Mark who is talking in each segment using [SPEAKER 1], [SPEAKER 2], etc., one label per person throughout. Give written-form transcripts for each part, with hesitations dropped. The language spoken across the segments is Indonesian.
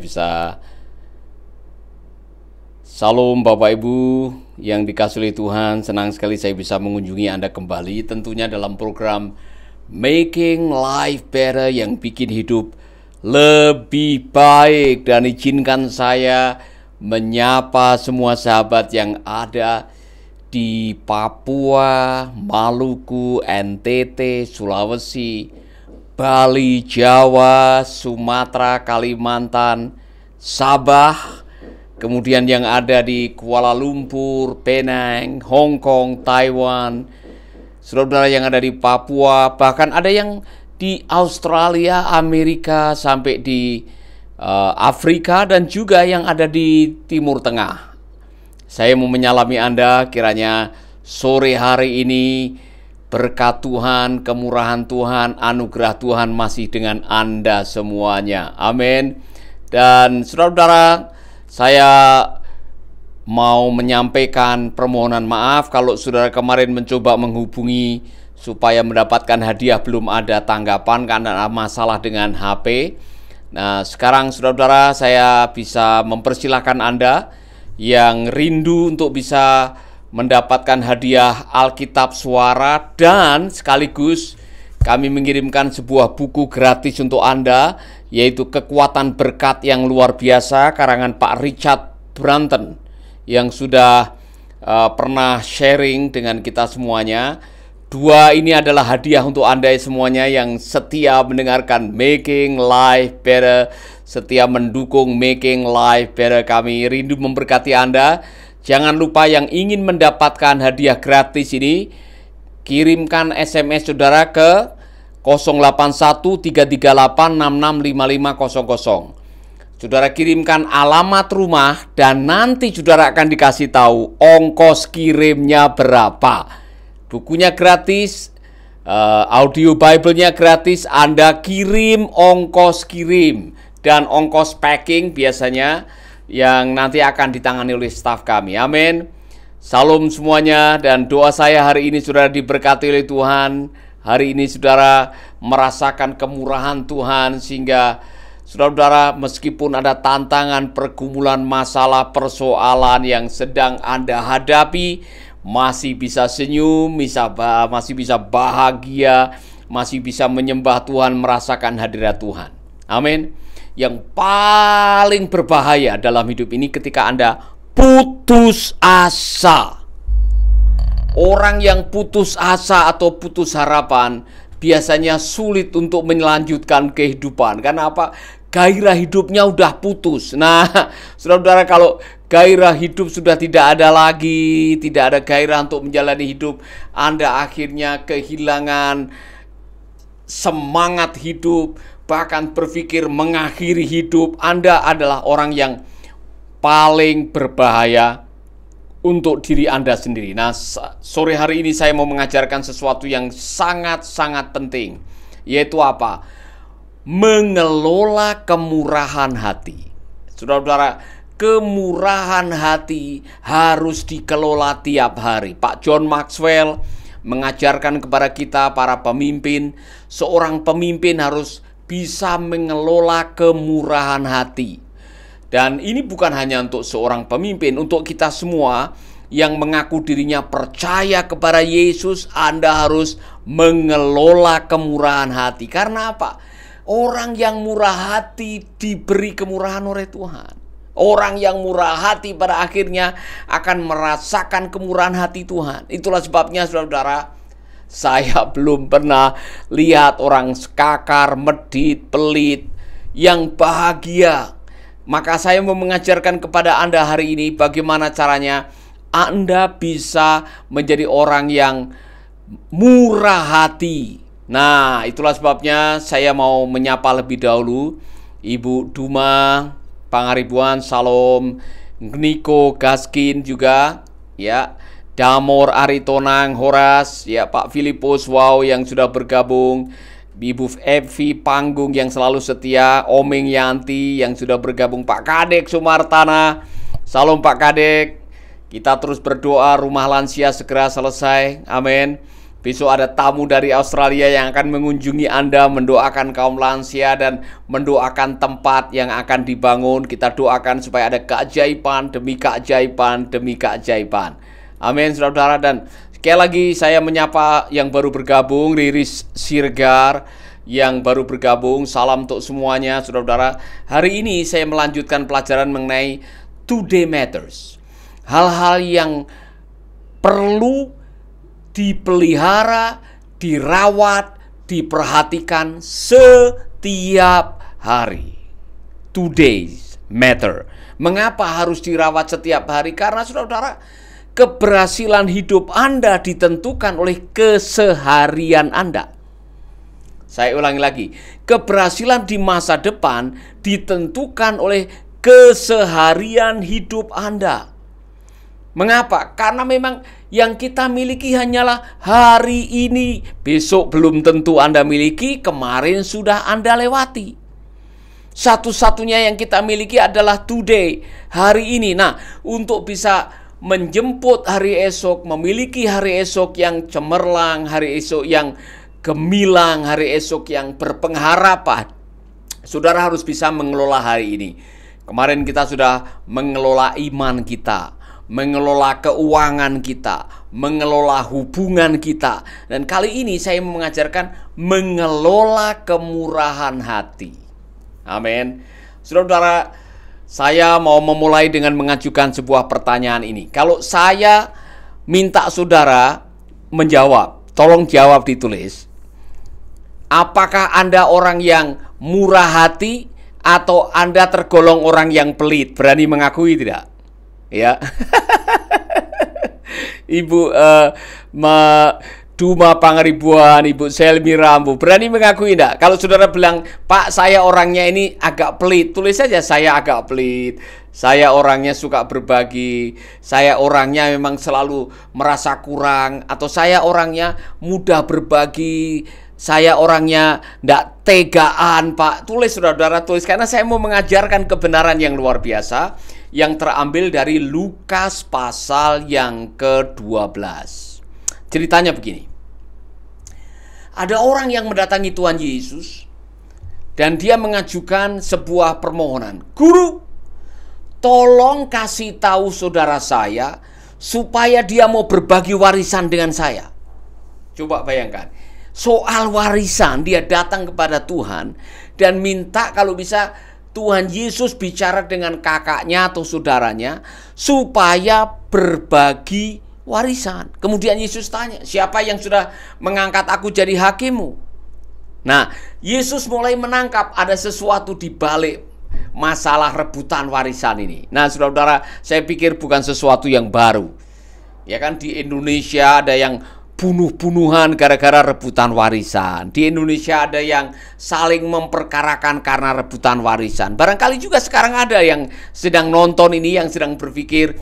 [SPEAKER 1] bisa. Salam Bapak Ibu yang dikasihi oleh Tuhan, senang sekali saya bisa mengunjungi Anda kembali, tentunya dalam program Making Life Better yang bikin hidup lebih baik. Dan izinkan saya menyapa semua sahabat yang ada di Papua, Maluku, NTT, Sulawesi, Bali, Jawa, Sumatera, Kalimantan, Sabah, kemudian yang ada di Kuala Lumpur, Penang, Hong Kong, Taiwan, saudara-saudara yang ada di Papua, bahkan ada yang di Australia, Amerika, sampai di Afrika, dan juga yang ada di Timur Tengah. Saya mau menyalami Anda, kiranya sore hari ini berkat Tuhan, kemurahan Tuhan, anugerah Tuhan masih dengan Anda semuanya. Amin. Dan saudara-saudara, saya mau menyampaikan permohonan maaf kalau saudara kemarin mencoba menghubungi supaya mendapatkan hadiah, belum ada tanggapan karena ada masalah dengan HP. Nah, sekarang saudara-saudara, saya bisa mempersilahkan Anda yang rindu untuk bisa mendapatkan hadiah Alkitab Suara, dan sekaligus kami mengirimkan sebuah buku gratis untuk Anda, yaitu Kekuatan Berkat yang Luar Biasa, karangan Pak Richard Branton, yang sudah pernah sharing dengan kita semuanya. Dua ini adalah hadiah untuk Anda semuanya yang setia mendengarkan Making Life Better, setia mendukung Making Life Better. Kami rindu memberkati Anda. Jangan lupa yang ingin mendapatkan hadiah gratis ini, kirimkan SMS saudara ke 081338665500. Saudara kirimkan alamat rumah dan nanti saudara akan dikasih tahu ongkos kirimnya berapa. Bukunya gratis, audio Bible-nya gratis, Anda kirim ongkos kirim dan ongkos packing biasanya yang nanti akan ditangani oleh staf kami. Amin. Salam semuanya, dan doa saya hari ini saudara diberkati oleh Tuhan. Hari ini saudara merasakan kemurahan Tuhan, sehingga saudara-saudara meskipun ada tantangan, pergumulan, masalah, persoalan yang sedang Anda hadapi, masih bisa senyum, masih bisa bahagia, masih bisa menyembah Tuhan, merasakan hadirat Tuhan. Amin. Yang paling berbahaya dalam hidup ini ketika Anda putus asa. Orang yang putus asa atau putus harapan biasanya sulit untuk melanjutkan kehidupan. Karena apa? Gairah hidupnya udah putus. Nah, saudara-saudara, kalau gairah hidup sudah tidak ada lagi, tidak ada gairah untuk menjalani hidup, Anda akhirnya kehilangan semangat hidup, bahkan berpikir mengakhiri hidup. Anda adalah orang yang paling berbahaya untuk diri Anda sendiri. Nah, sore hari ini saya mau mengajarkan sesuatu yang sangat-sangat penting, yaitu apa? Mengelola kemurahan hati. Saudara-saudara, kemurahan hati harus dikelola tiap hari. Pak John Maxwell mengajarkan kepada kita para pemimpin, seorang pemimpin harus bisa mengelola kemurahan hati. Dan ini bukan hanya untuk seorang pemimpin, untuk kita semua yang mengaku dirinya percaya kepada Yesus. Anda harus mengelola kemurahan hati. Karena apa? Orang yang murah hati diberi kemurahan oleh Tuhan. Orang yang murah hati pada akhirnya akan merasakan kemurahan hati Tuhan. Itulah sebabnya saudara-saudara, saya belum pernah lihat orang sekakar, medit, pelit, yang bahagia. Maka saya mau mengajarkan kepada Anda hari ini bagaimana caranya Anda bisa menjadi orang yang murah hati. Nah, itulah sebabnya saya mau menyapa lebih dahulu Ibu Duma Pangaribuan, Salom, Niko Gaskin juga, ya, Damor Aritonang, Horas, ya, Pak Filipus, wow, yang sudah bergabung, Ibu Evi Panggung yang selalu setia, Omeng Yanti yang sudah bergabung, Pak Kadek Sumartana, salam Pak Kadek. Kita terus berdoa rumah lansia segera selesai, amin. Besok ada tamu dari Australia yang akan mengunjungi Anda, mendoakan kaum lansia dan mendoakan tempat yang akan dibangun. Kita doakan supaya ada keajaiban demi keajaiban demi keajaiban. Amin, saudara-saudara. Dan sekali lagi saya menyapa yang baru bergabung, Riris Sirgar yang baru bergabung. Salam untuk semuanya, saudara-saudara. Hari ini saya melanjutkan pelajaran mengenai Today Matters. Hal-hal yang perlu dipelihara, dirawat, diperhatikan setiap hari. Today's matter. Mengapa harus dirawat setiap hari? Karena saudara-saudara, keberhasilan hidup Anda ditentukan oleh keseharian Anda. Saya ulangi lagi, keberhasilan di masa depan ditentukan oleh keseharian hidup Anda. Mengapa? Karena memang yang kita miliki hanyalah hari ini. Besok belum tentu Anda miliki, kemarin sudah Anda lewati. Satu-satunya yang kita miliki adalah today, hari ini. Nah, untuk bisa menjemput hari esok, memiliki hari esok yang cemerlang, hari esok yang gemilang, hari esok yang berpengharapan, saudara harus bisa mengelola hari ini. Kemarin kita sudah mengelola iman kita, mengelola keuangan kita, mengelola hubungan kita. Dan kali ini saya mau mengajarkan mengelola kemurahan hati. Amin. Saudara-saudara, saya mau memulai dengan mengajukan sebuah pertanyaan ini. Kalau saya minta saudara menjawab, tolong jawab ditulis. Apakah Anda orang yang murah hati atau Anda tergolong orang yang pelit? Berani mengakui tidak? Ya. Ibu Duma Pangaribuan, Ibu Selmi Rambu, berani mengakui enggak? Kalau saudara bilang, Pak, saya orangnya ini agak pelit, tulis saja saya agak pelit, saya orangnya suka berbagi, saya orangnya memang selalu merasa kurang, atau saya orangnya mudah berbagi, saya orangnya enggak tegaan, Pak. Tulis, saudara-saudara, tulis, karena saya mau mengajarkan kebenaran yang luar biasa yang terambil dari Lukas pasal yang ke-12. Ceritanya begini. Ada orang yang mendatangi Tuhan Yesus dan dia mengajukan sebuah permohonan. Guru, tolong kasih tahu saudara saya supaya dia mau berbagi warisan dengan saya. Coba bayangkan. Soal warisan, dia datang kepada Tuhan dan minta kalau bisa Tuhan Yesus bicara dengan kakaknya atau saudaranya supaya berbagi warisan. Kemudian Yesus tanya, siapa yang sudah mengangkat aku jadi hakimmu? Nah, Yesus mulai menangkap ada sesuatu di balik masalah rebutan warisan ini. Nah, saudara-saudara, saya pikir bukan sesuatu yang baru. Ya kan, di Indonesia ada yang bunuh-bunuhan gara-gara rebutan warisan. Di Indonesia ada yang saling memperkarakan karena rebutan warisan. Barangkali juga sekarang ada yang sedang nonton ini, yang sedang berpikir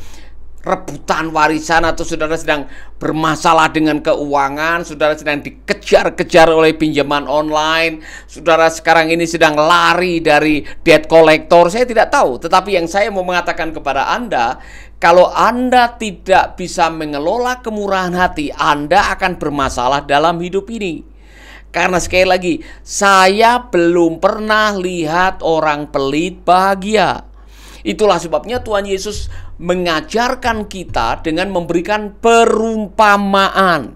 [SPEAKER 1] rebutan warisan, atau saudara sedang bermasalah dengan keuangan, saudara sedang dikejar-kejar oleh pinjaman online, saudara sekarang ini sedang lari dari debt collector. Saya tidak tahu, tetapi yang saya mau mengatakan kepada Anda, kalau Anda tidak bisa mengelola kemurahan hati, Anda akan bermasalah dalam hidup ini. Karena sekali lagi, saya belum pernah lihat orang pelit bahagia. Itulah sebabnya Tuhan Yesus mengajarkan kita dengan memberikan perumpamaan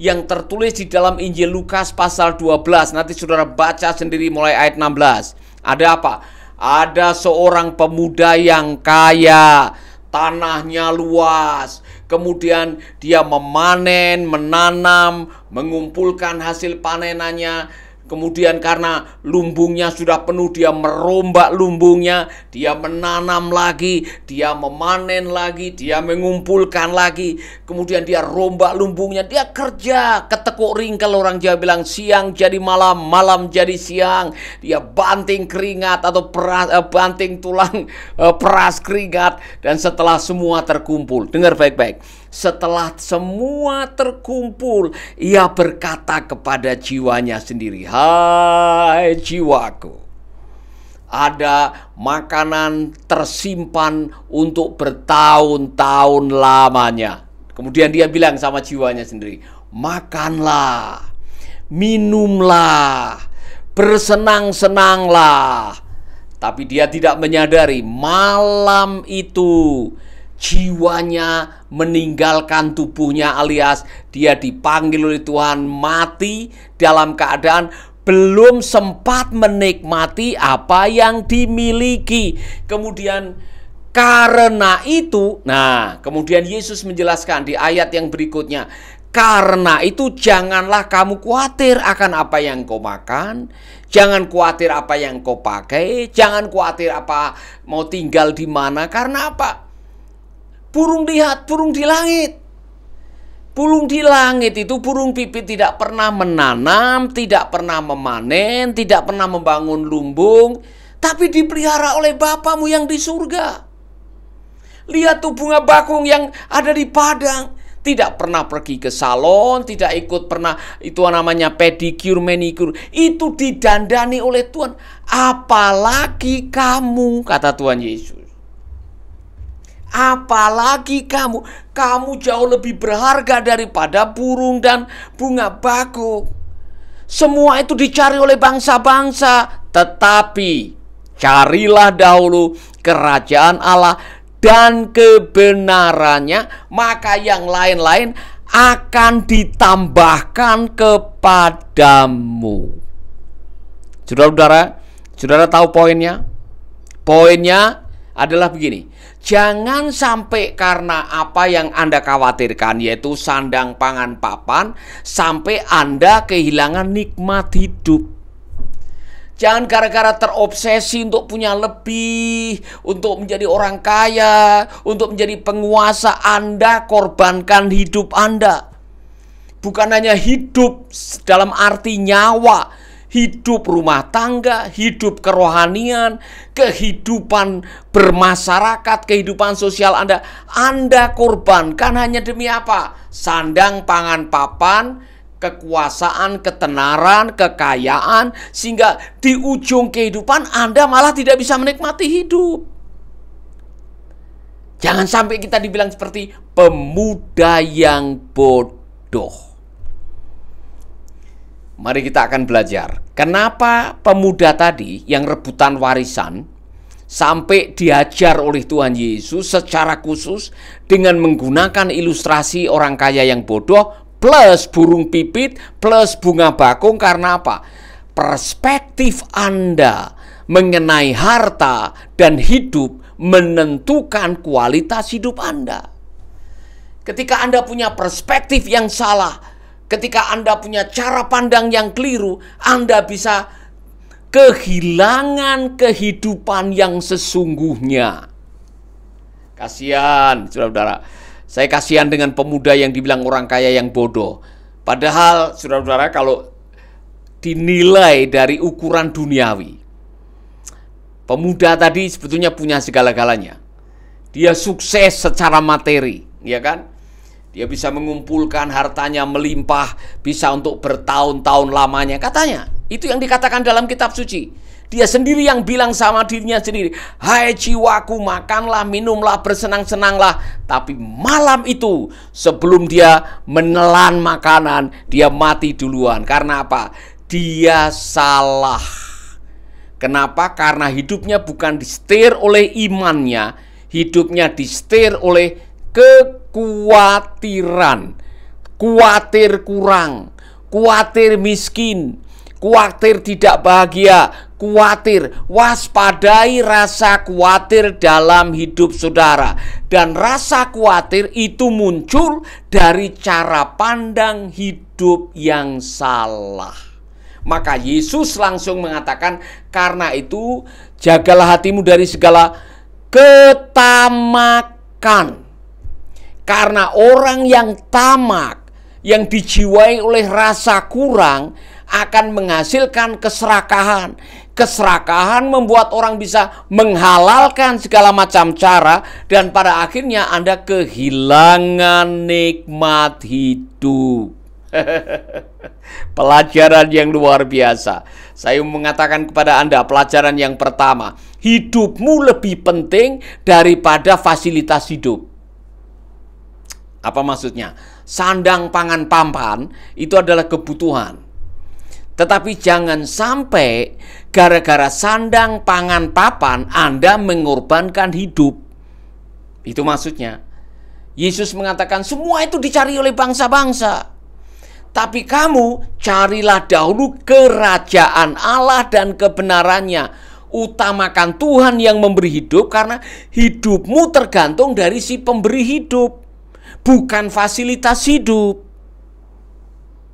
[SPEAKER 1] yang tertulis di dalam Injil Lukas pasal 12. Nanti saudara baca sendiri mulai ayat 16. Ada apa? Ada seorang pemuda yang kaya, tanahnya luas, kemudian dia memanen, menanam, mengumpulkan hasil panenannya. Kemudian karena lumbungnya sudah penuh, dia merombak lumbungnya, dia menanam lagi, dia memanen lagi, dia mengumpulkan lagi. Kemudian dia rombak lumbungnya, dia kerja ketekuk ringkel, orang Jawa bilang siang jadi malam, malam jadi siang. Dia banting keringat atau banting tulang, peras keringat. Dan setelah semua terkumpul, dengar baik-baik, setelah semua terkumpul, ia berkata kepada jiwanya sendiri, hai jiwaku, ada makanan tersimpan untuk bertahun-tahun lamanya. Kemudian dia bilang sama jiwanya sendiri, makanlah, minumlah, bersenang-senanglah. Tapi dia tidak menyadari malam itu jiwanya meninggalkan tubuhnya, alias dia dipanggil oleh Tuhan mati dalam keadaan belum sempat menikmati apa yang dimiliki. Kemudian karena itu, kemudian Yesus menjelaskan di ayat yang berikutnya, karena itu janganlah kamu khawatir akan apa yang kau makan, jangan khawatir apa yang kau pakai, jangan khawatir apa mau tinggal di mana. Karena apa? Burung lihat, burung di langit. Burung di langit itu burung pipit tidak pernah menanam, tidak pernah memanen, tidak pernah membangun lumbung, tapi dipelihara oleh Bapamu yang di surga. Lihat tuh bunga bakung yang ada di padang, tidak pernah pergi ke salon, tidak ikut pernah itu namanya pedicure, manicure, itu didandani oleh Tuhan. Apalagi kamu, kata Tuhan Yesus. Apalagi kamu jauh lebih berharga daripada burung dan bunga bakung. Semua itu dicari oleh bangsa-bangsa, tetapi carilah dahulu kerajaan Allah dan kebenarannya, maka yang lain-lain akan ditambahkan kepadamu. Saudara tahu poinnya? Poinnya adalah begini. Jangan sampai karena apa yang Anda khawatirkan, yaitu sandang, pangan, papan, sampai Anda kehilangan nikmat hidup. Jangan gara-gara terobsesi untuk punya lebih, untuk menjadi orang kaya, untuk menjadi penguasa, Anda korbankan hidup Anda. Bukan hanya hidup dalam arti nyawa, hidup rumah tangga, hidup kerohanian, kehidupan bermasyarakat, kehidupan sosial Anda korbankan hanya demi apa? Sandang, pangan, papan, kekuasaan, ketenaran, kekayaan, sehingga di ujung kehidupan Anda malah tidak bisa menikmati hidup. Jangan sampai kita dibilang seperti pemuda yang bodoh. Mari kita akan belajar kenapa pemuda tadi yang rebutan warisan sampai diajar oleh Tuhan Yesus secara khusus dengan menggunakan ilustrasi orang kaya yang bodoh plus burung pipit plus bunga bakung. Karena apa? Perspektif Anda mengenai harta dan hidup menentukan kualitas hidup Anda. Ketika Anda punya perspektif yang salah, ketika Anda punya cara pandang yang keliru, Anda bisa kehilangan kehidupan yang sesungguhnya. Kasihan, saudara-saudara. Saya kasihan dengan pemuda yang dibilang orang kaya yang bodoh. Padahal, saudara-saudara, kalau dinilai dari ukuran duniawi, pemuda tadi sebetulnya punya segala-galanya. Dia sukses secara materi, ya kan? Dia bisa mengumpulkan hartanya melimpah, bisa untuk bertahun-tahun lamanya. Katanya, itu yang dikatakan dalam kitab suci. Dia sendiri yang bilang sama dirinya sendiri, hai jiwaku, makanlah, minumlah, bersenang-senanglah. Tapi malam itu, sebelum dia menelan makanan, dia mati duluan. Karena apa? Dia salah. Kenapa? Karena hidupnya bukan disetir oleh imannya, hidupnya disetir oleh kekhawatiran, khawatir kurang, khawatir miskin, khawatir tidak bahagia, khawatir. Waspadai rasa khawatir dalam hidup saudara. Dan rasa khawatir itu muncul dari cara pandang hidup yang salah. Maka Yesus langsung mengatakan, karena itu jagalah hatimu dari segala ketamakan. Karena orang yang tamak, yang dijiwai oleh rasa kurang, akan menghasilkan keserakahan. Keserakahan membuat orang bisa menghalalkan segala macam cara, dan pada akhirnya Anda kehilangan nikmat hidup. Pelajaran yang luar biasa. Saya mengatakan kepada Anda, pelajaran yang pertama, hidupmu lebih penting daripada fasilitas hidup. Apa maksudnya? Sandang, pangan, papan itu adalah kebutuhan. Tetapi jangan sampai gara-gara sandang, pangan, papan Anda mengorbankan hidup. Itu maksudnya. Yesus mengatakan semua itu dicari oleh bangsa-bangsa. Tapi kamu carilah dahulu kerajaan Allah dan kebenarannya. Utamakan Tuhan yang memberi hidup, karena hidupmu tergantung dari si pemberi hidup, bukan fasilitas hidup.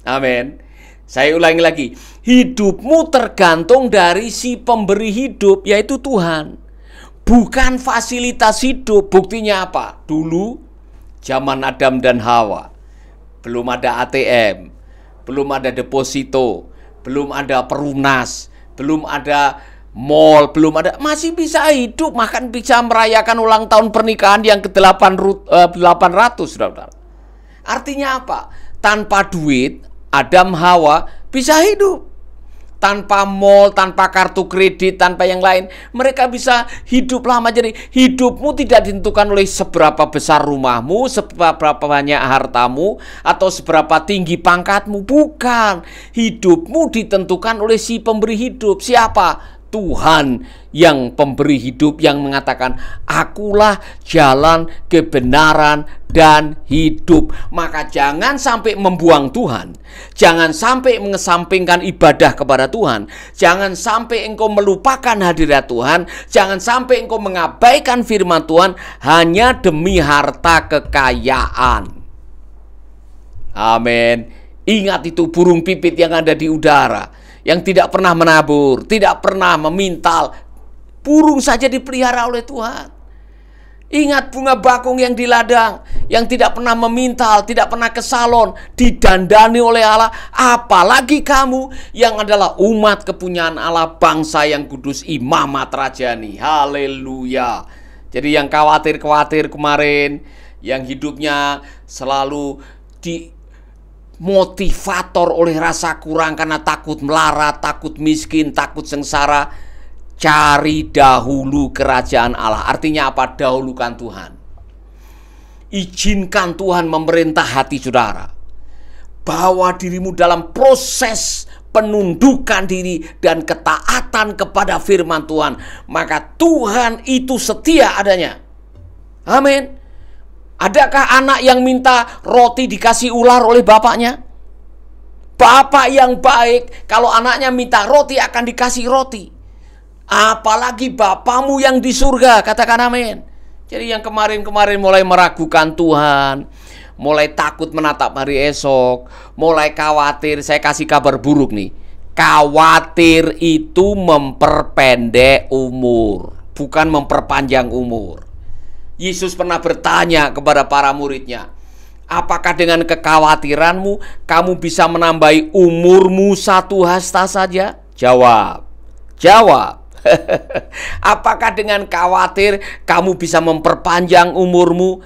[SPEAKER 1] Amin. Saya ulangi lagi. Hidupmu tergantung dari si pemberi hidup, yaitu Tuhan, bukan fasilitas hidup. Buktinya apa? Dulu zaman Adam dan Hawa, belum ada ATM, belum ada deposito, belum ada perumnas, belum ada mall, belum ada, masih bisa hidup, bahkan bisa merayakan ulang tahun pernikahan yang ke-800, saudara. Artinya apa? Tanpa duit, Adam Hawa bisa hidup. Tanpa mall, tanpa kartu kredit, tanpa yang lain, mereka bisa hidup lama. Jadi hidupmu tidak ditentukan oleh seberapa besar rumahmu, seberapa banyak hartamu, atau seberapa tinggi pangkatmu. Bukan. Hidupmu ditentukan oleh si pemberi hidup. Siapa? Tuhan yang pemberi hidup, yang mengatakan akulah jalan, kebenaran, dan hidup. Maka jangan sampai membuang Tuhan. Jangan sampai mengesampingkan ibadah kepada Tuhan. Jangan sampai engkau melupakan hadirat Tuhan. Jangan sampai engkau mengabaikan firman Tuhan hanya demi harta kekayaan. Amin. Ingat itu burung pipit yang ada di udara, yang tidak pernah menabur, tidak pernah memintal. Burung saja dipelihara oleh Tuhan. Ingat bunga bakung yang di ladang, yang tidak pernah memintal, tidak pernah ke salon, didandani oleh Allah. Apalagi kamu yang adalah umat kepunyaan Allah, bangsa yang kudus, imamat rajani. Haleluya. Jadi yang khawatir-khawatir kemarin, yang hidupnya selalu motivator oleh rasa kurang karena takut melarat, takut miskin, takut sengsara, cari dahulu kerajaan Allah. Artinya apa? Dahulukan Tuhan. Izinkan Tuhan memerintah hati saudara. Bawa dirimu dalam proses penundukan diri dan ketaatan kepada firman Tuhan. Maka Tuhan itu setia adanya. Amin. Adakah anak yang minta roti dikasih ular oleh bapaknya? Bapak yang baik, kalau anaknya minta roti akan dikasih roti. Apalagi Bapamu yang di surga, katakan amin. Jadi yang kemarin-kemarin mulai meragukan Tuhan, mulai takut menatap hari esok, mulai khawatir, saya kasih kabar buruk nih. Khawatir itu memperpendek umur, bukan memperpanjang umur. Yesus pernah bertanya kepada para muridnya, apakah dengan kekhawatiranmu kamu bisa menambahi umurmu 1 hasta saja? Jawab. Apakah dengan khawatir kamu bisa memperpanjang umurmu?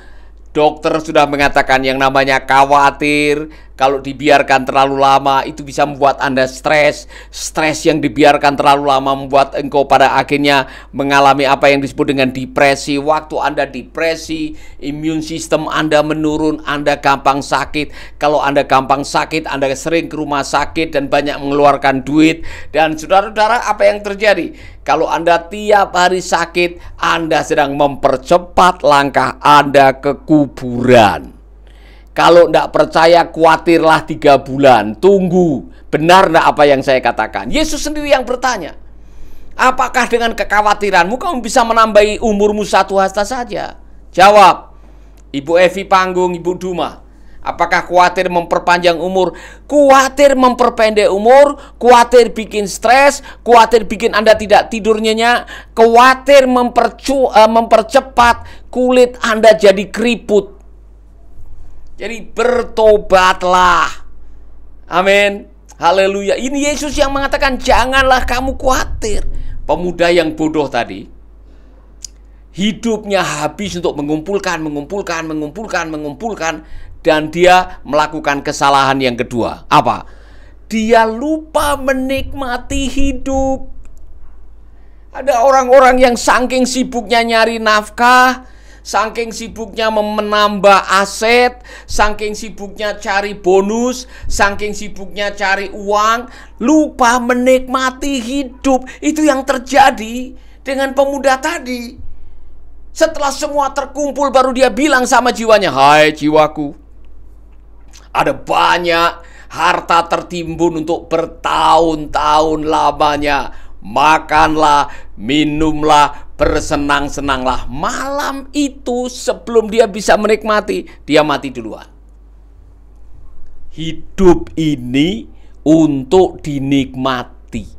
[SPEAKER 1] Dokter sudah mengatakan yang namanya khawatir, kalau dibiarkan terlalu lama itu bisa membuat Anda stres. Stres yang dibiarkan terlalu lama membuat engkau pada akhirnya mengalami apa yang disebut dengan depresi. Waktu Anda depresi, imun sistem Anda menurun, Anda gampang sakit. Kalau Anda gampang sakit, Anda sering ke rumah sakit dan banyak mengeluarkan duit. Dan saudara-saudara, apa yang terjadi? Kalau Anda tiap hari sakit, Anda sedang mempercepat langkah Anda ke kuburan. Kalau tidak percaya, khawatirlah 3 bulan. Tunggu, benar tidak apa yang saya katakan? Yesus sendiri yang bertanya, apakah dengan kekhawatiranmu kamu bisa menambahi umurmu 1 hasta saja? Jawab, Ibu Evi Panggung, Ibu Duma. Apakah khawatir memperpanjang umur? Khawatir memperpendek umur, khawatir bikin stres, khawatir bikin Anda tidak tidur nyenyak, khawatir mempercepat kulit Anda jadi keriput. Jadi bertobatlah. Amin. Haleluya. Ini Yesus yang mengatakan janganlah kamu khawatir. Pemuda yang bodoh tadi, hidupnya habis untuk mengumpulkan, dan dia melakukan kesalahan yang kedua. Apa? Dia lupa menikmati hidup. Ada orang-orang yang saking sibuknya nyari nafkah, saking sibuknya menambah aset, saking sibuknya cari bonus, saking sibuknya cari uang, lupa menikmati hidup. Itu yang terjadi dengan pemuda tadi. Setelah semua terkumpul, baru dia bilang sama jiwanya, "Hai jiwaku, ada banyak harta tertimbun untuk bertahun-tahun lamanya. Makanlah, minumlah, bersenang-senanglah." Malam itu sebelum dia bisa menikmati, dia mati duluan. Hidup ini untuk dinikmati.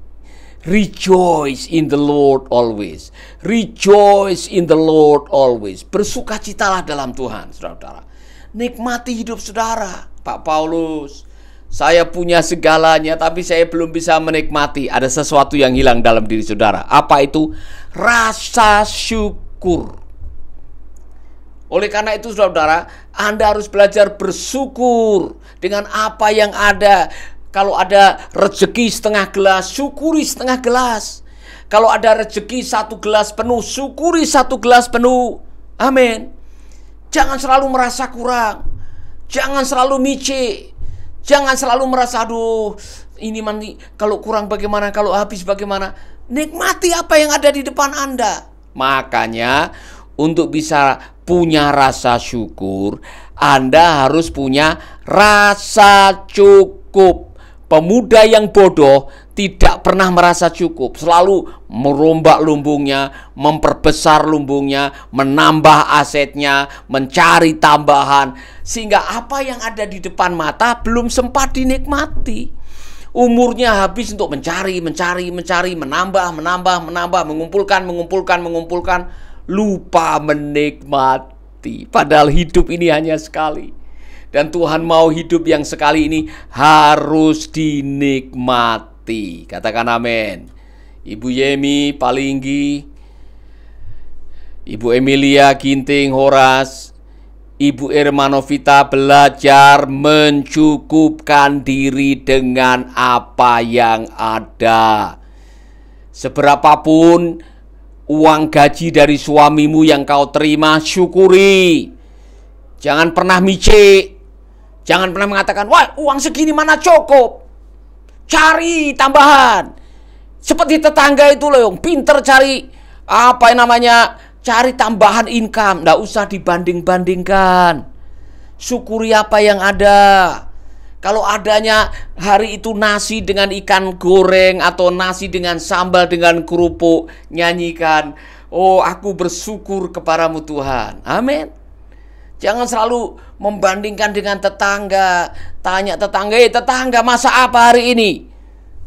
[SPEAKER 1] Rejoice in the Lord always. Rejoice in the Lord always. Bersukacitalah dalam Tuhan, saudara-saudara. Nikmati hidup saudara. Pak Paulus, saya punya segalanya, tapi saya belum bisa menikmati. Ada sesuatu yang hilang dalam diri saudara. Apa itu? Rasa syukur. Oleh karena itu, saudara, Anda harus belajar bersyukur dengan apa yang ada. Kalau ada rezeki setengah gelas, syukuri setengah gelas. Kalau ada rezeki 1 gelas penuh, syukuri 1 gelas penuh. Amin. Jangan selalu merasa kurang. Jangan selalu micik. Jangan selalu merasa, aduh, ini mandi, kalau kurang bagaimana, kalau habis bagaimana. Nikmati apa yang ada di depan Anda. Makanya, untuk bisa punya rasa syukur, Anda harus punya rasa cukup. Pemuda yang bodoh tidak pernah merasa cukup, selalu merombak lumbungnya, memperbesar lumbungnya, menambah asetnya, mencari tambahan, sehingga apa yang ada di depan mata belum sempat dinikmati. Umurnya habis untuk mencari, menambah, mengumpulkan, lupa menikmati. Padahal hidup ini hanya sekali. Dan Tuhan mau hidup yang sekali ini harus dinikmati. Katakan amin. Ibu Yemi Palinggi, Ibu Emilia Ginting Horas, Ibu Irmanovita belajar mencukupkan diri dengan apa yang ada. Seberapapun uang gaji dari suamimu yang kau terima, syukuri. Jangan pernah micik. Jangan pernah mengatakan, wah, uang segini mana cukup. Cari tambahan. Seperti tetangga itu loh, yang pinter cari apa yang namanya, cari tambahan income. Nggak usah dibanding-bandingkan. Syukuri apa yang ada. Kalau adanya hari itu nasi dengan ikan goreng atau nasi dengan sambal dengan kerupuk, nyanyikan, oh, aku bersyukur kepadamu Tuhan. Amin. Jangan selalu membandingkan dengan tetangga. Tanya tetangga, tetangga masak apa hari ini?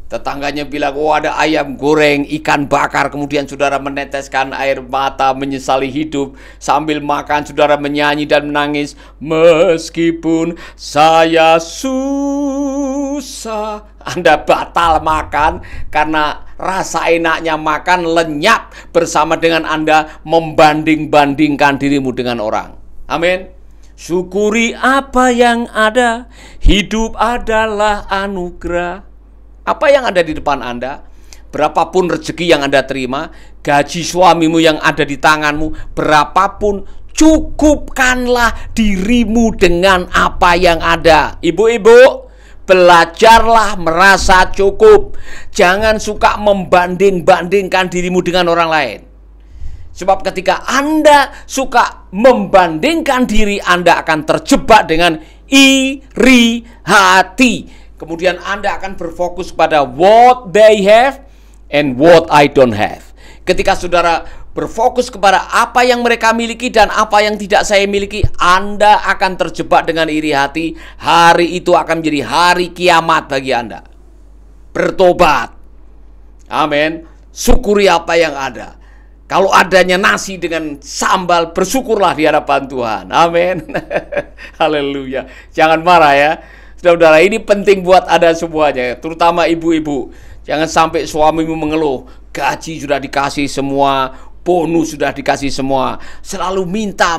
[SPEAKER 1] Tetangganya bilang, oh, ada ayam goreng, ikan bakar. Kemudian saudara meneteskan air mata, menyesali hidup. Sambil makan saudara menyanyi dan menangis. Meskipun saya susah. Anda batal makan karena rasa enaknya makan lenyap bersama dengan Anda membanding-bandingkan dirimu dengan orang. Amin. Syukuri apa yang ada. Hidup adalah anugerah. Apa yang ada di depan Anda, berapapun rezeki yang Anda terima, gaji suamimu yang ada di tanganmu, berapapun, cukupkanlah dirimu dengan apa yang ada. Ibu-ibu, belajarlah merasa cukup. Jangan suka membanding-bandingkan dirimu dengan orang lain. Sebab ketika Anda suka membandingkan diri, Anda akan terjebak dengan iri hati. Kemudian Anda akan berfokus pada what they have and what I don't have. Ketika saudara berfokus kepada apa yang mereka miliki dan apa yang tidak saya miliki, Anda akan terjebak dengan iri hati. Hari itu akan menjadi hari kiamat bagi Anda. Bertobat. Amin. Syukuri apa yang ada. Kalau adanya nasi dengan sambal, bersyukurlah di hadapan Tuhan. Amin. Haleluya. Jangan marah ya. Saudara, ini penting buat Anda semuanya, terutama ibu-ibu. Jangan sampai suamimu mengeluh, gaji sudah dikasih semua, bonus sudah dikasih semua, selalu minta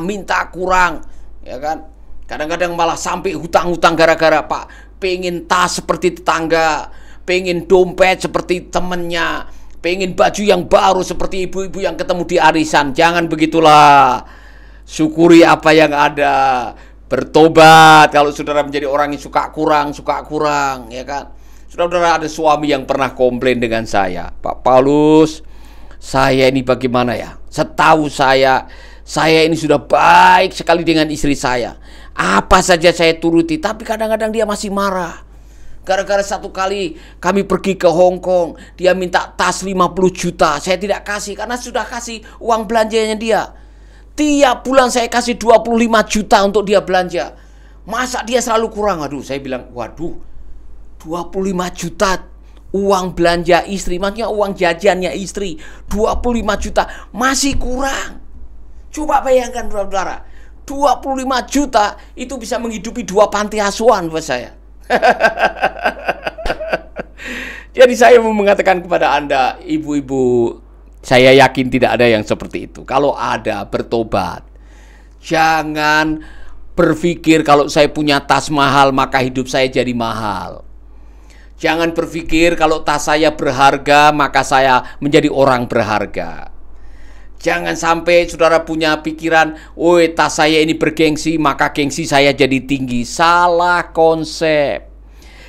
[SPEAKER 1] kurang, ya kan? Kadang-kadang malah sampai hutang-hutang gara-gara, Pak, pengen tas seperti tetangga, pengen dompet seperti temennya, pengen baju yang baru seperti ibu-ibu yang ketemu di arisan. Jangan begitulah. syukuri apa yang ada. Bertobat kalau saudara menjadi orang yang suka kurang, ya kan. Saudara ada suami yang pernah komplain dengan saya, Pak Paulus, saya ini bagaimana ya? Setahu saya ini sudah baik sekali dengan istri saya. Apa saja saya turuti, tapi kadang-kadang dia masih marah. Gara-gara satu kali kami pergi ke Hong Kong, dia minta tas 50 juta. Saya tidak kasih karena sudah kasih uang belanjanya dia. Tiap bulan saya kasih 25 juta untuk dia belanja. Masa dia selalu kurang? Aduh, saya bilang, waduh, 25 juta uang belanja istri, maksudnya uang jajannya istri, 25 juta masih kurang. Coba bayangkan saudara, 25 juta itu bisa menghidupi 2 panti asuhan buat saya. Jadi saya mau mengatakan kepada Anda, ibu-ibu, saya yakin tidak ada yang seperti itu. Kalau ada, bertobat. Jangan berpikir kalau saya punya tas mahal maka hidup saya jadi mahal. Jangan berpikir kalau tas saya berharga maka saya menjadi orang berharga. Jangan sampai saudara punya pikiran, "Oh, tas saya ini bergengsi, maka gengsi saya jadi tinggi." Salah konsep.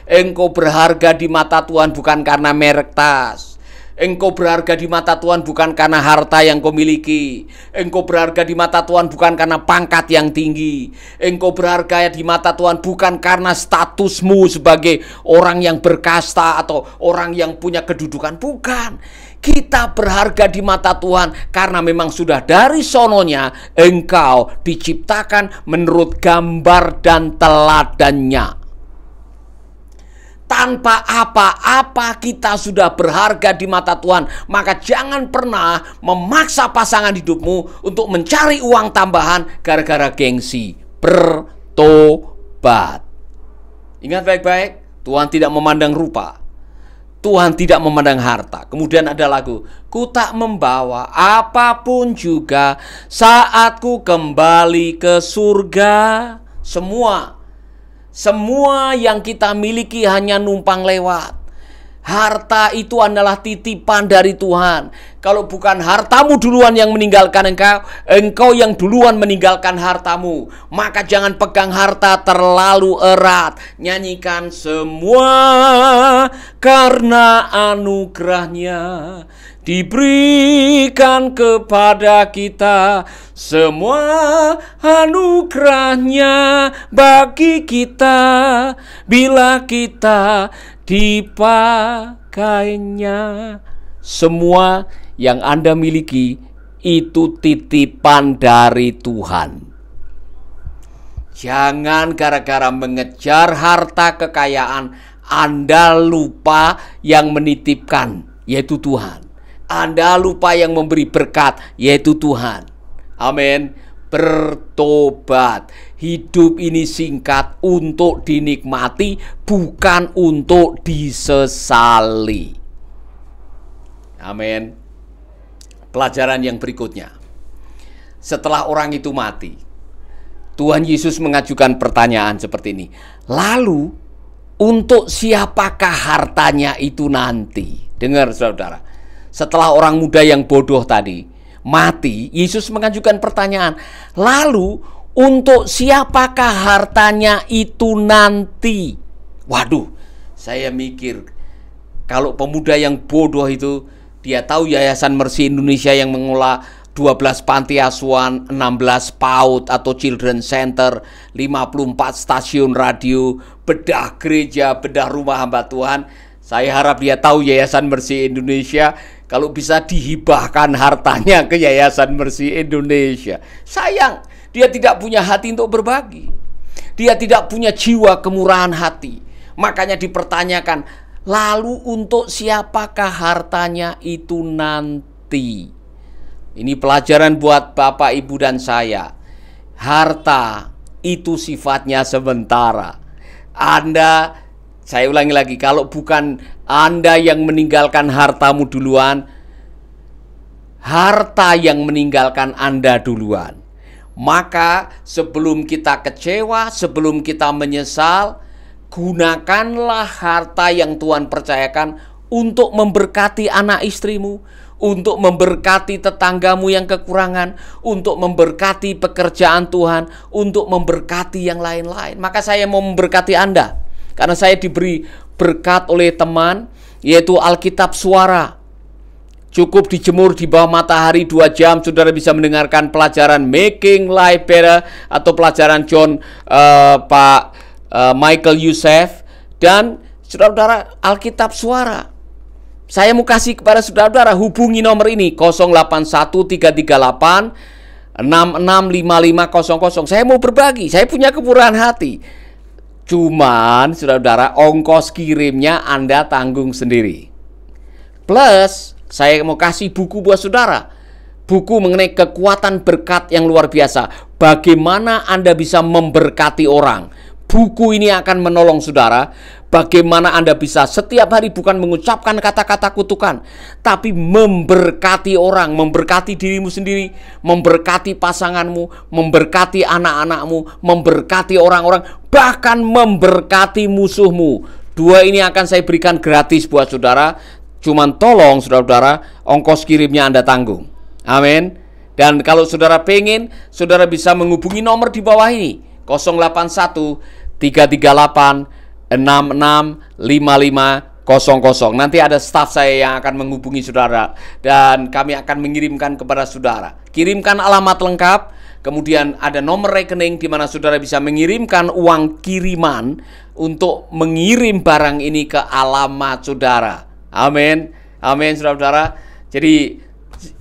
[SPEAKER 1] Engkau berharga di mata Tuhan bukan karena merek tas. Engkau berharga di mata Tuhan bukan karena harta yang kau miliki. Engkau berharga di mata Tuhan bukan karena pangkat yang tinggi. Engkau berharga di mata Tuhan bukan karena statusmu sebagai orang yang berkasta atau orang yang punya kedudukan. Bukan. Kita berharga di mata Tuhan karena memang sudah dari sononya engkau diciptakan menurut gambar dan teladannya. Tanpa apa-apa kita sudah berharga di mata Tuhan. Maka jangan pernah memaksa pasangan hidupmu untuk mencari uang tambahan gara-gara gengsi. Bertobat. Ingat baik-baik, Tuhan tidak memandang rupa, Tuhan tidak memandang harta. Kemudian ada lagu, ku tak membawa apapun juga saat ku kembali ke surga. Semua yang kita miliki hanya numpang lewat. Harta itu adalah titipan dari Tuhan. Kalau bukan hartamu duluan yang meninggalkan engkau, engkau yang duluan meninggalkan hartamu. Maka jangan pegang harta terlalu erat. Nyanyikan semua karena anugerahnya diberikan kepada kita. Semua anugerahnya bagi kita bila kita dipakainya. Semua yang Anda miliki itu titipan dari Tuhan. Jangan gara-gara mengejar harta kekayaan Anda lupa yang menitipkan, yaitu Tuhan. Anda lupa yang memberi berkat, yaitu Tuhan. Amin. Bertobat. Hidup ini singkat untuk dinikmati, bukan untuk disesali. Amin. Pelajaran yang berikutnya. Setelah orang itu mati, Tuhan Yesus mengajukan pertanyaan seperti ini. Lalu, untuk siapakah hartanya itu nanti? Dengar saudara. Setelah orang muda yang bodoh tadi mati, Yesus mengajukan pertanyaan. Lalu, untuk siapakah hartanya itu nanti? Waduh, saya mikir, kalau pemuda yang bodoh itu, dia tahu Yayasan Mercy Indonesia yang mengelola 12 panti asuhan, 16 PAUD atau Children Center, 54 stasiun radio, bedah gereja, bedah rumah hamba Tuhan. Saya harap dia tahu Yayasan Mercy Indonesia, kalau bisa dihibahkan hartanya ke Yayasan Mercy Indonesia. Sayang, dia tidak punya hati untuk berbagi. Dia tidak punya jiwa kemurahan hati. Makanya dipertanyakan, lalu untuk siapakah hartanya itu nanti? Ini pelajaran buat Bapak, Ibu, dan saya. Harta itu sifatnya sementara. Saya ulangi lagi, kalau bukan Anda yang meninggalkan hartamu duluan, harta yang meninggalkan Anda duluan. Maka sebelum kita kecewa, sebelum kita menyesal, gunakanlah harta yang Tuhan percayakan untuk memberkati anak istrimu, untuk memberkati tetanggamu yang kekurangan, untuk memberkati pekerjaan Tuhan, untuk memberkati yang lain-lain. Maka saya mau memberkati Anda, karena saya diberi berkat oleh teman, yaitu Alkitab Suara. Cukup dijemur di bawah matahari 2 jam, saudara bisa mendengarkan pelajaran Making Life Better atau pelajaran Pak Michael Youssef. Dan saudara-saudara, Alkitab Suara. Saya mau kasih kepada saudara-saudara, hubungi nomor ini 081338 665500. Saya mau berbagi, saya punya kemurahan hati. Cuman saudara-saudara, ongkos kirimnya Anda tanggung sendiri. Plus, saya mau kasih buku buat saudara. Buku mengenai kekuatan berkat yang luar biasa. Bagaimana Anda bisa memberkati orang. Buku ini akan menolong saudara. Bagaimana Anda bisa setiap hari bukan mengucapkan kata-kata kutukan, tapi memberkati orang, memberkati dirimu sendiri, memberkati pasanganmu, memberkati anak-anakmu, memberkati orang-orang, bahkan memberkati musuhmu. 2 ini akan saya berikan gratis buat saudara. Cuman tolong saudara-saudara, ongkos kirimnya Anda tanggung. Amin. Dan kalau saudara pengen, saudara bisa menghubungi nomor di bawah ini 081338665500. Nanti ada staf saya yang akan menghubungi saudara, dan kami akan mengirimkan kepada saudara. Kirimkan alamat lengkap, kemudian ada nomor rekening di mana saudara bisa mengirimkan uang kiriman untuk mengirim barang ini ke alamat saudara. Amin, amin saudara-saudara. Jadi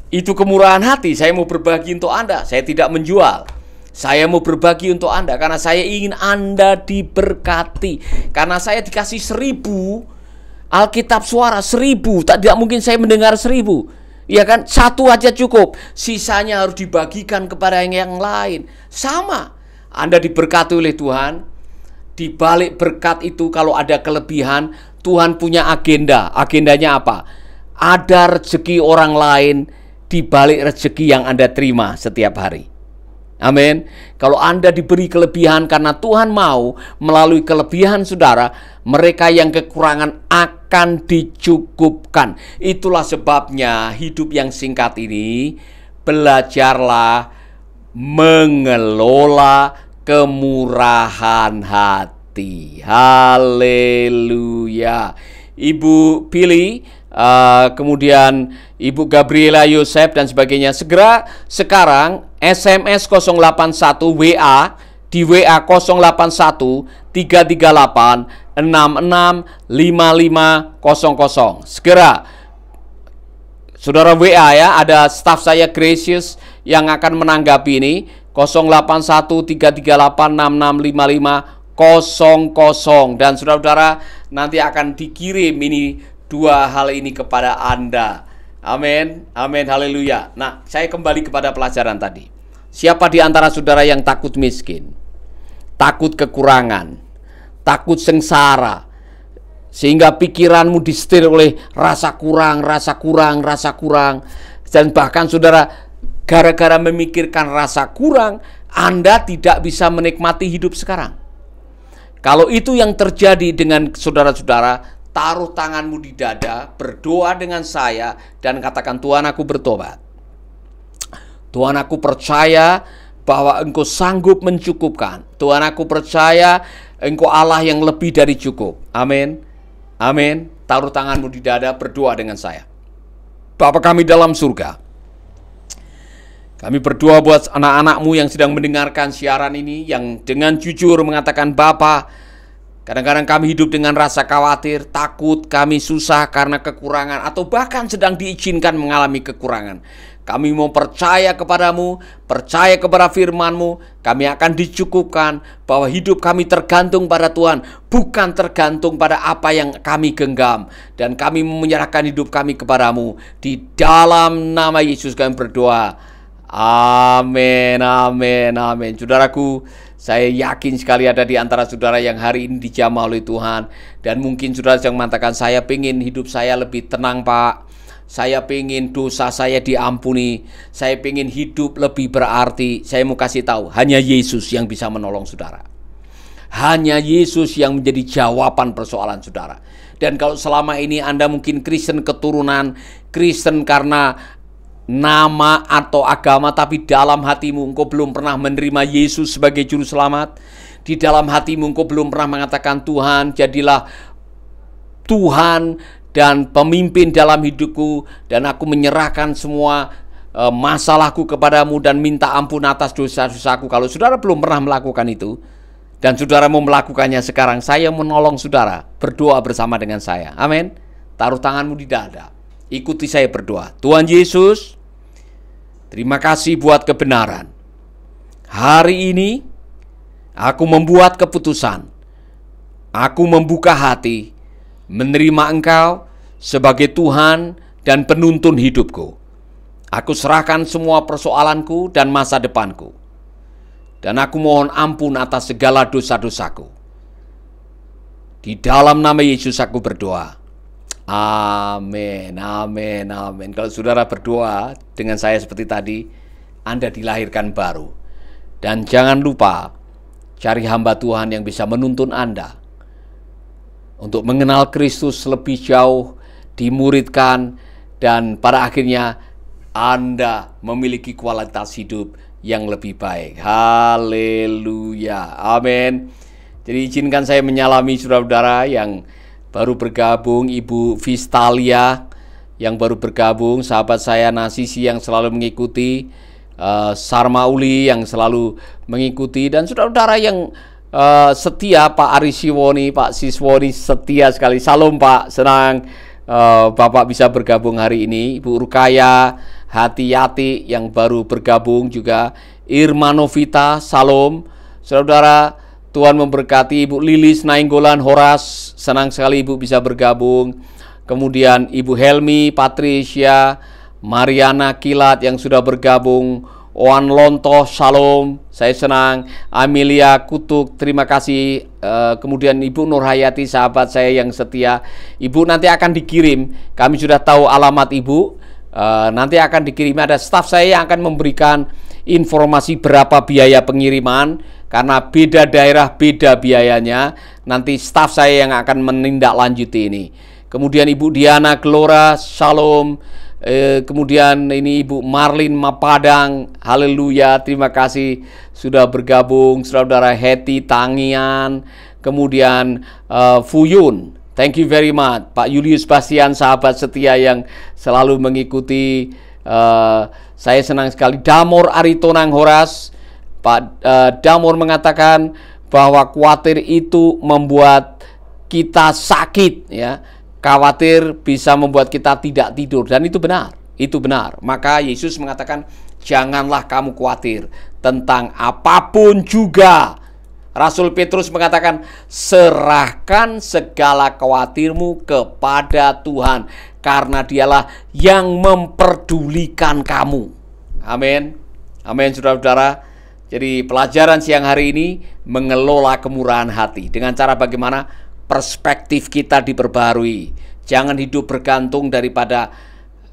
[SPEAKER 1] itu kemurahan hati. Saya mau berbagi untuk Anda. Saya tidak menjual. Saya mau berbagi untuk Anda karena saya ingin Anda diberkati. Karena saya dikasih 1000 Alkitab Suara, 1000. Tidak mungkin saya mendengar 1000. Ya kan, 1 aja cukup. Sisanya harus dibagikan kepada yang lain. Sama, Anda diberkati oleh Tuhan. Di balik berkat itu, kalau ada kelebihan, Tuhan punya agenda. Agendanya apa? Ada rezeki orang lain di balik rezeki yang Anda terima setiap hari. Amin. Kalau Anda diberi kelebihan karena Tuhan mau, melalui kelebihan saudara, mereka yang kekurangan akan dicukupkan. Itulah sebabnya hidup yang singkat ini, belajarlah mengelola kemurahan hati. Haleluya. Ibu Billy, kemudian Ibu Gabriela Yosef dan sebagainya, segera sekarang SMS 081 WA di WA 081 338 665500. Segera saudara WA ya, ada staf saya Gracious yang akan menanggapi ini. 081 338 665500. Dan saudara-saudara, nanti akan dikirim ini 2 hal ini kepada Anda. Amin, amin, haleluya. Nah, saya kembali kepada pelajaran tadi. Siapa di antara saudara yang takut miskin, takut kekurangan, takut sengsara, sehingga pikiranmu disetir oleh rasa kurang, dan bahkan saudara, gara-gara memikirkan rasa kurang, Anda tidak bisa menikmati hidup sekarang. Kalau itu yang terjadi dengan saudara-saudara, taruh tanganmu di dada, berdoa dengan saya, dan katakan, Tuhan, aku bertobat. Tuhan, aku percaya bahwa Engkau sanggup mencukupkan. Tuhan, aku percaya Engkau Allah yang lebih dari cukup. Amin, amin. Taruh tanganmu di dada, berdoa dengan saya. Bapa kami dalam surga, kami berdoa buat anak-anakmu yang sedang mendengarkan siaran ini, yang dengan jujur mengatakan, Bapa, kadang-kadang kami hidup dengan rasa khawatir, takut, kami susah karena kekurangan, atau bahkan sedang diizinkan mengalami kekurangan. Kami mau percaya kepadamu, percaya kepada firman-Mu, kami akan dicukupkan, bahwa hidup kami tergantung pada Tuhan, bukan tergantung pada apa yang kami genggam. Dan kami menyerahkan hidup kami kepadamu. Di dalam nama Yesus kami berdoa. Amin, amin, amin. Saudaraku, saya yakin sekali ada di antara saudara yang hari ini dijamah oleh Tuhan. Dan mungkin saudara yang mengatakan, saya pengen hidup saya lebih tenang, Pak. Saya pengen dosa saya diampuni. Saya pengen hidup lebih berarti. Saya mau kasih tahu, hanya Yesus yang bisa menolong saudara. Hanya Yesus yang menjadi jawaban persoalan saudara. Dan kalau selama ini Anda mungkin Kristen keturunan, Kristen karena nama atau agama, tapi dalam hatimu engkau belum pernah menerima Yesus sebagai juru selamat. Di dalam hatimu engkau belum pernah mengatakan, Tuhan, jadilah Tuhan dan pemimpin dalam hidupku, dan aku menyerahkan semua masalahku kepadamu dan minta ampun atas dosa-dosaku. Kalau saudara belum pernah melakukan itu, dan saudara mau melakukannya sekarang, saya menolong saudara berdoa bersama dengan saya. Amin. Taruh tanganmu di dada. Ikuti saya berdoa. Tuhan Yesus, terima kasih buat kebenaran. Hari ini, aku membuat keputusan. Aku membuka hati, menerima Engkau sebagai Tuhan dan penuntun hidupku. Aku serahkan semua persoalanku dan masa depanku. Dan aku mohon ampun atas segala dosa-dosaku. Di dalam nama Yesus aku berdoa. Amin, amin, amin. Kalau saudara berdoa dengan saya seperti tadi, Anda dilahirkan baru. Dan jangan lupa, cari hamba Tuhan yang bisa menuntun Anda untuk mengenal Kristus lebih jauh, dimuridkan, dan pada akhirnya Anda memiliki kualitas hidup yang lebih baik. Haleluya, amin. Jadi izinkan saya menyalami saudara-saudara yang baru bergabung, Ibu Vistalia yang baru bergabung, sahabat saya Nasisi yang selalu mengikuti, Sarma Uli yang selalu mengikuti, dan saudara-saudara yang setia, Pak Arisiwoni, Pak Siswoni setia sekali. Salam Pak, senang Bapak bisa bergabung hari ini. Ibu Rukaya, Hati-Yati yang baru bergabung juga, Irma Novita, salam. Saudara, Tuhan memberkati. Ibu Lilis Nainggolan Horas, senang sekali Ibu bisa bergabung. Kemudian Ibu Helmi, Patricia, Mariana Kilat yang sudah bergabung. Oan Lontoh, salam, saya senang. Amelia Kutuk, terima kasih. Kemudian Ibu Nurhayati, sahabat saya yang setia. Ibu nanti akan dikirim, kami sudah tahu alamat Ibu. Nanti akan dikirim, ada staf saya yang akan memberikan informasi berapa biaya pengiriman, karena beda daerah beda biayanya. Nanti staf saya yang akan menindaklanjuti ini. Kemudian Ibu Diana Glora, shalom. Kemudian ini Ibu Marlin Mapadang, haleluya, terima kasih sudah bergabung. Saudara Heti Tangian, kemudian Fuyun, thank you very much. Pak Julius Bastian, sahabat setia yang selalu mengikuti, saya senang sekali. Damor Aritonang Horas, Pak Damor mengatakan bahwa khawatir itu membuat kita sakit, ya. Khawatir bisa membuat kita tidak tidur, dan itu benar, itu benar. Maka Yesus mengatakan, janganlah kamu khawatir tentang apapun juga. Rasul Petrus mengatakan, serahkan segala khawatirmu kepada Tuhan, karena Dialah yang memperdulikan kamu. Amin, amin, saudara-saudara. Jadi pelajaran siang hari ini mengelola kemurahan hati dengan cara bagaimana perspektif kita diperbarui. Jangan hidup bergantung daripada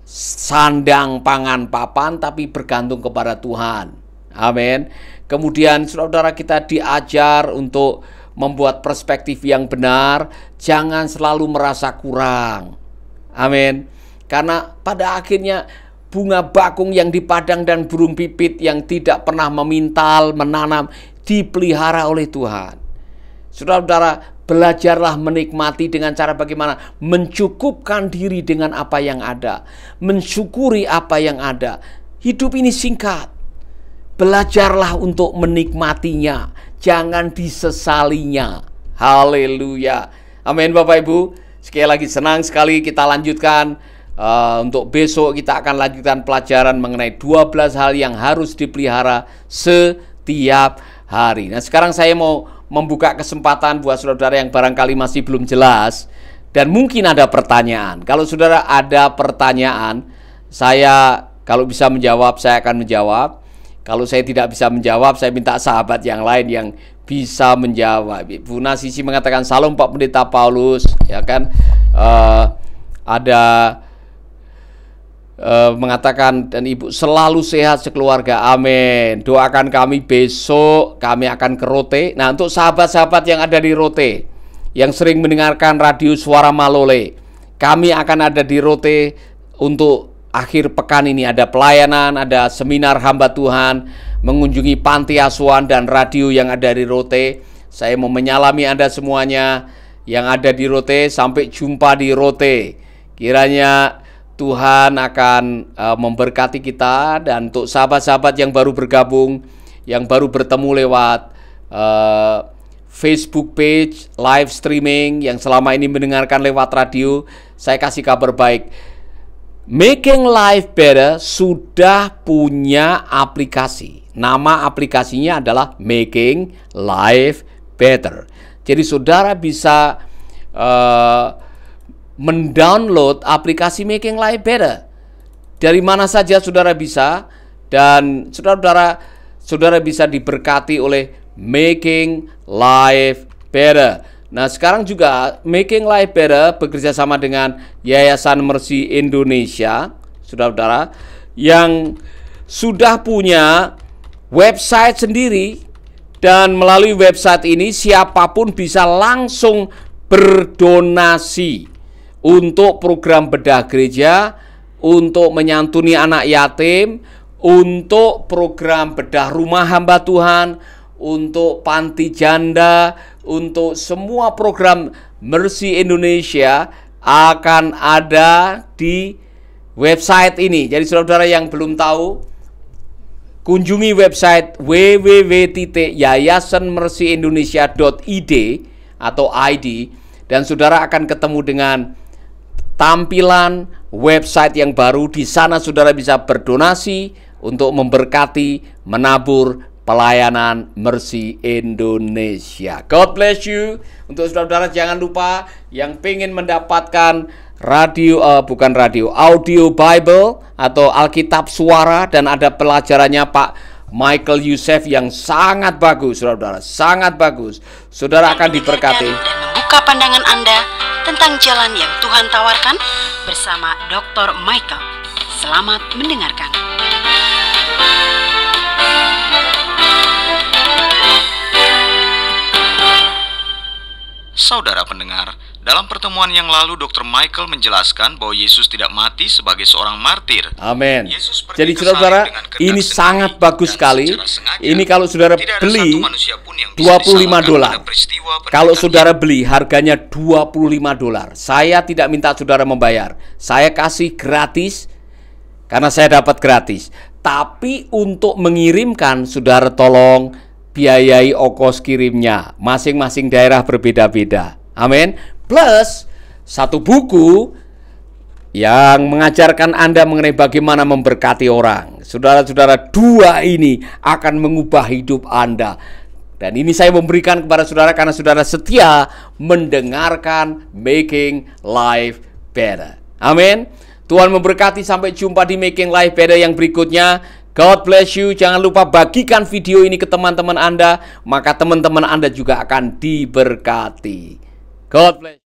[SPEAKER 1] sandang pangan papan, tapi bergantung kepada Tuhan. Amin. Kemudian saudara kita diajar untuk membuat perspektif yang benar. Jangan selalu merasa kurang. Amin. Karena pada akhirnya bunga bakung yang di padang dan burung pipit yang tidak pernah memintal, menanam, dipelihara oleh Tuhan. Saudara-saudara, belajarlah menikmati dengan cara bagaimana mencukupkan diri dengan apa yang ada, mensyukuri apa yang ada. Hidup ini singkat. Belajarlah untuk menikmatinya, jangan disesalinya. Haleluya. Amin Bapak Ibu. Sekali lagi senang sekali kita lanjutkan. Untuk besok kita akan lanjutkan pelajaran mengenai 12 hal yang harus dipelihara setiap hari. Nah, sekarang saya mau membuka kesempatan buat saudara yang barangkali masih belum jelas dan mungkin ada pertanyaan. Kalau saudara ada pertanyaan, saya kalau bisa menjawab, saya akan menjawab. Kalau saya tidak bisa menjawab, saya minta sahabat yang lain yang bisa menjawab. Ibu Nasisi mengatakan, salam Pak Pendeta Paulus, ya kan? Ada mengatakan, dan ibu selalu sehat sekeluarga, amin. Doakan kami, besok kami akan ke Rote. Nah, untuk sahabat-sahabat yang ada di Rote, yang sering mendengarkan radio Suara Malole, kami akan ada di Rote untuk akhir pekan ini. Ada pelayanan, ada seminar hamba Tuhan, mengunjungi panti asuhan dan radio yang ada di Rote. Saya mau menyalami Anda semuanya yang ada di Rote. Sampai jumpa di Rote. Kiranya Tuhan akan memberkati kita. Dan untuk sahabat-sahabat yang baru bergabung, yang baru bertemu lewat Facebook page, live streaming, yang selama ini mendengarkan lewat radio, saya kasih kabar baik. Making Life Better sudah punya aplikasi. Nama aplikasinya adalah Making Life Better. Jadi saudara bisa mendownload aplikasi Making Life Better dari mana saja saudara bisa, dan saudara bisa diberkati oleh Making Life Better. Nah, sekarang juga Making Life Better bekerja sama dengan Yayasan Mercy Indonesia, saudara-saudara, yang sudah punya website sendiri. Dan melalui website ini siapapun bisa langsung berdonasi untuk program bedah gereja, untuk menyantuni anak yatim, untuk program bedah rumah hamba Tuhan, untuk panti janda, untuk semua program Mercy Indonesia akan ada di website ini. Jadi saudara-saudara yang belum tahu, kunjungi website www.yayasanmercyindonesia.id atau ID, dan saudara akan ketemu dengan tampilan website yang baru. Di sana saudara bisa berdonasi untuk memberkati, menabur pelayanan Mercy Indonesia. God bless you. Untuk saudara-saudara jangan lupa yang pengen mendapatkan audio Bible atau Alkitab suara, dan ada pelajarannya Pak Michael Youssef yang sangat bagus, saudara-saudara, sangat bagus. Saudara akan diberkati.
[SPEAKER 2] Dan membuka pandangan Anda tentang jalan yang Tuhan tawarkan bersama Dr. Michael. Selamat mendengarkan.
[SPEAKER 3] Saudara pendengar, dalam pertemuan yang lalu Dr. Michael menjelaskan bahwa Yesus tidak mati sebagai seorang martir.
[SPEAKER 1] Amin. Jadi saudara, ini sangat bagus sekali. Ini kalau saudara beli $25. Kalau saudara beli harganya $25. Saya tidak minta saudara membayar. Saya kasih gratis karena saya dapat gratis. Tapi untuk mengirimkan, saudara tolong biayai ongkos kirimnya. Masing-masing daerah berbeda-beda. Amin. Plus satu buku yang mengajarkan Anda mengenai bagaimana memberkati orang. Saudara-saudara, dua ini akan mengubah hidup Anda. Dan ini saya memberikan kepada saudara karena saudara setia mendengarkan Making Life Better. Amin. Tuhan memberkati. Sampai jumpa di Making Life Better yang berikutnya. God bless you. Jangan lupa bagikan video ini ke teman-teman Anda, maka teman-teman Anda juga akan diberkati. God bless.